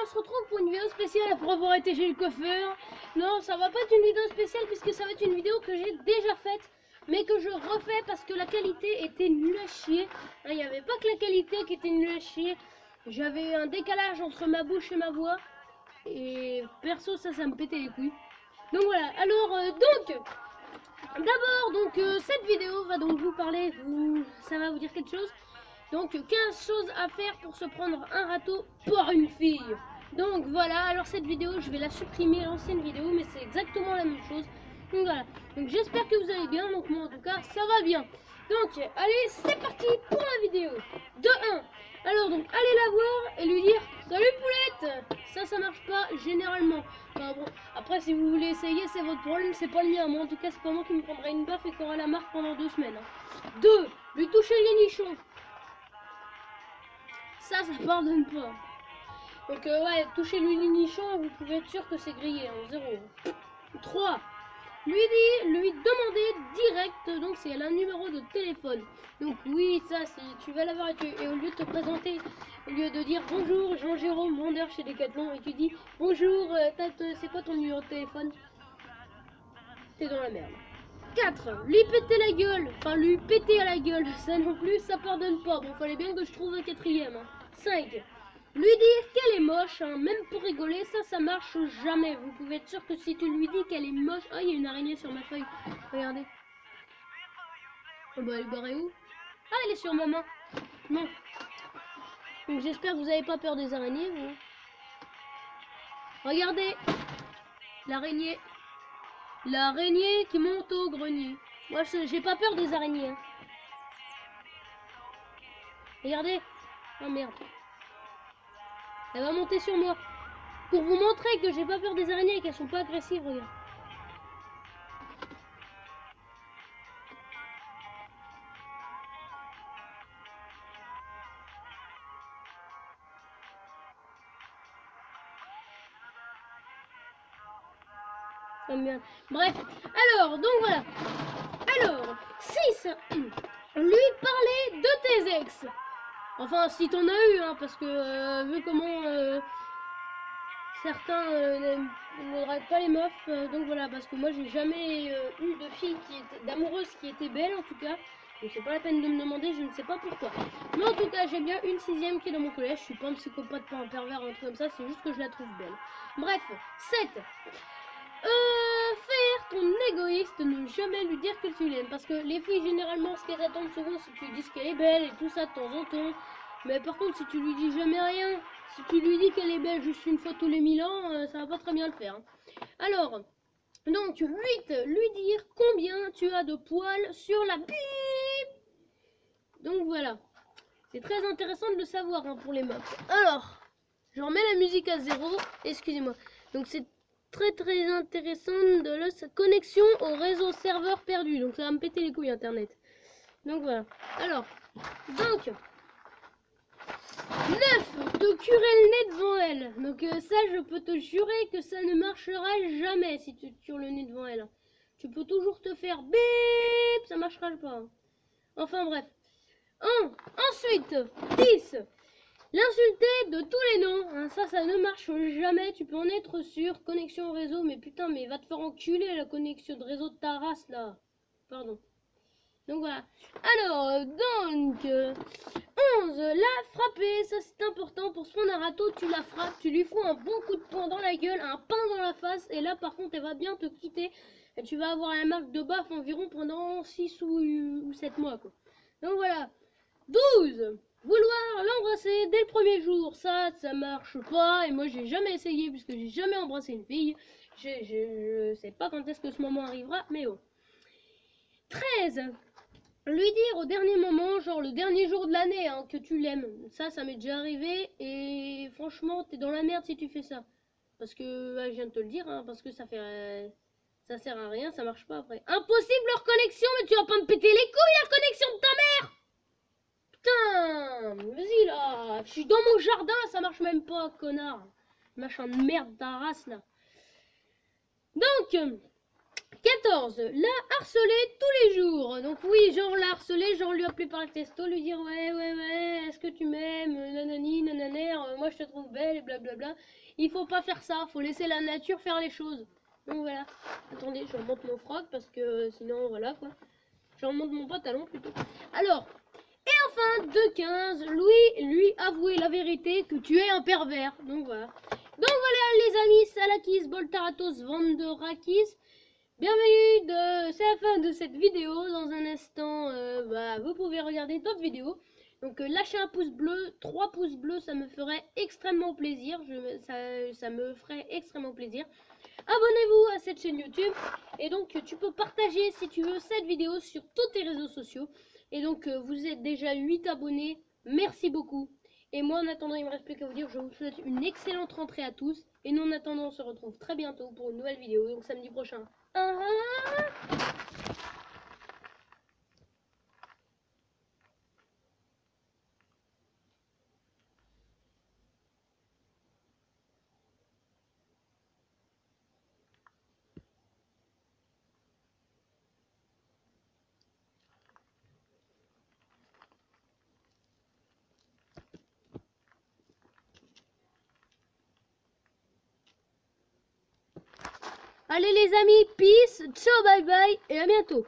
on se retrouve pour une vidéo spéciale après avoir été chez le coiffeur. Non, ça va pas être une vidéo spéciale puisque ça va être une vidéo que j'ai déjà faite, mais que je refais parce que la qualité était nulle à chier. Il n'y avait pas que la qualité qui était nulle à chier. J'avais un décalage entre ma bouche et ma voix. Et perso, ça me pétait les couilles. Donc voilà, alors d'abord, cette vidéo va donc vous parler, ça va vous dire quelque chose. Donc 15 choses à faire pour se prendre un râteau pour une fille. Donc voilà, alors cette vidéo je vais la supprimer, l'ancienne vidéo, mais c'est exactement la même chose. Donc voilà, donc j'espère que vous allez bien, donc moi en tout cas ça va bien. Donc allez, c'est parti pour la vidéo. De 1, alors donc allez la voir et lui dire salut poulette. Ça marche pas généralement. Enfin bon, après si vous voulez essayer c'est votre problème, c'est pas le mien. Moi en tout cas c'est pas moi qui me prendrai une baffe et qui aura la marque pendant 2 semaines. 2, lui toucher les nichons. Ça pardonne pas. Donc ouais, toucher lui les nichons, vous pouvez être sûr que c'est grillé en 0. 3. Lui demander direct, donc c'est un numéro de téléphone. Donc oui, ça si tu vas l'avoir et au lieu de te présenter, au lieu de dire bonjour Jean-Jérôme, vendeur chez Decathlon, et tu dis bonjour, c'est quoi ton numéro de téléphone? T'es dans la merde. 4. Lui péter la gueule, enfin lui péter à la gueule, ça non plus, ça pardonne pas. Bon, fallait bien que je trouve un quatrième. 5. Lui dire qu'elle est moche, hein, même pour rigoler, ça marche jamais. Vous pouvez être sûr que si tu lui dis qu'elle est moche... Oh, il y a une araignée sur ma feuille. Regardez. Oh, bah, elle est barrée où? Ah, elle est sur ma main. Non. Donc j'espère que vous n'avez pas peur des araignées. Vous. Regardez. L'araignée. L'araignée qui monte au grenier. Moi, j'ai pas peur des araignées. Hein. Regardez. Oh merde. Elle va monter sur moi. Pour vous montrer que j'ai pas peur des araignées et qu'elles sont pas agressives, regarde. Oh merde. Bref. Alors, donc voilà. Alors, 6. Lui parler de tes ex. Enfin, si t'en as eu, hein, parce que vu comment certains ne draguent pas les meufs, donc voilà, parce que moi j'ai jamais eu de fille d'amoureuse qui était belle en tout cas. Donc c'est pas la peine de me demander, je ne sais pas pourquoi. Mais en tout cas, j'ai bien une 6e qui est dans mon collège. Je suis pas un psychopathe, pas un pervers, un truc comme ça, c'est juste que je la trouve belle. Bref, 7. Faire ton égoïste, ne jamais lui dire que tu l'aimes. Parce que les filles, généralement, ce qu'elles attendent souvent, c'est que tu lui dises qu'elle est belle et tout ça de temps en temps. Mais par contre, si tu lui dis jamais rien, si tu lui dis qu'elle est belle juste une fois tous les 1000 ans, ça va pas très bien le faire. Hein. Alors, donc 8, lui dire combien tu as de poils sur la bip. Donc voilà. C'est très intéressant de le savoir hein, pour les meufs. Alors, je remets la musique à 0. Excusez-moi. Donc c'est très intéressant de la connexion au réseau serveur perdu. Donc ça va me péter les couilles internet. Donc voilà. Alors, donc 9. Te curer le nez devant elle. Donc ça je peux te jurer que ça ne marchera jamais si tu te cures le nez devant elle. Tu peux toujours te faire bip, ça marchera pas. Enfin bref. Ensuite, 10. L'insulter de tous les noms, hein, ça ne marche jamais, tu peux en être sûr. Connexion au réseau, mais putain, mais va te faire enculer la connexion de réseau de ta race là. Pardon. Donc voilà. Alors, donc, 11, la frapper, ça c'est important. Pour se prendre un râteau, tu la frappes, tu lui fous un bon coup de poing dans la gueule, un pain dans la face, et là par contre, elle va bien te quitter. Et tu vas avoir la marque de baffe environ pendant 6 ou 7 mois, quoi. Donc voilà. 12. Vouloir l'embrasser dès le premier jour, ça marche pas. Et moi, j'ai jamais essayé puisque j'ai jamais embrassé une fille. Je sais pas quand est-ce que ce moment arrivera, mais bon. 13. Lui dire au dernier moment, genre le dernier jour de l'année, hein, que tu l'aimes. Ça m'est déjà arrivé. Et franchement, t'es dans la merde si tu fais ça. Parce que, je viens de te le dire, hein, parce que ça fait... ça sert à rien, ça marche pas après. Impossible leur connexion, mais tu vas pas me péter les couilles la connexion de ta mère! Putain, vas-y là, je suis dans mon jardin, ça marche même pas, connard. Machin de merde ta race là. Donc, 14. La harceler tous les jours. Donc oui, genre la harceler, genre lui appeler par le texto, lui dire ouais, est-ce que tu m'aimes, nanani, nananer, moi je te trouve belle et blablabla. Il faut pas faire ça, faut laisser la nature faire les choses. Donc voilà. Attendez, je remonte mon froc parce que sinon voilà quoi. Je remonte mon pantalon plutôt. Alors, et enfin, de 15, Louis lui avouer la vérité que tu es un pervers. Donc voilà. Donc voilà les amis, Salakis, Boltaratos, Vanderakis. Bienvenue, c'est la fin de cette vidéo. Dans un instant, vous pouvez regarder d'autres vidéos. Donc lâchez un pouce bleu, 3 pouces bleus, ça me ferait extrêmement plaisir. Ça me ferait extrêmement plaisir. Abonnez-vous à cette chaîne YouTube. Et donc tu peux partager si tu veux cette vidéo sur tous tes réseaux sociaux. Et donc vous êtes déjà 8 abonnés. Merci beaucoup. Et moi en attendant il ne me reste plus qu'à vous dire je vous souhaite une excellente rentrée à tous. Et nous en attendant on se retrouve très bientôt pour une nouvelle vidéo. Donc samedi prochain. Allez les amis, peace, ciao, bye bye et à bientôt.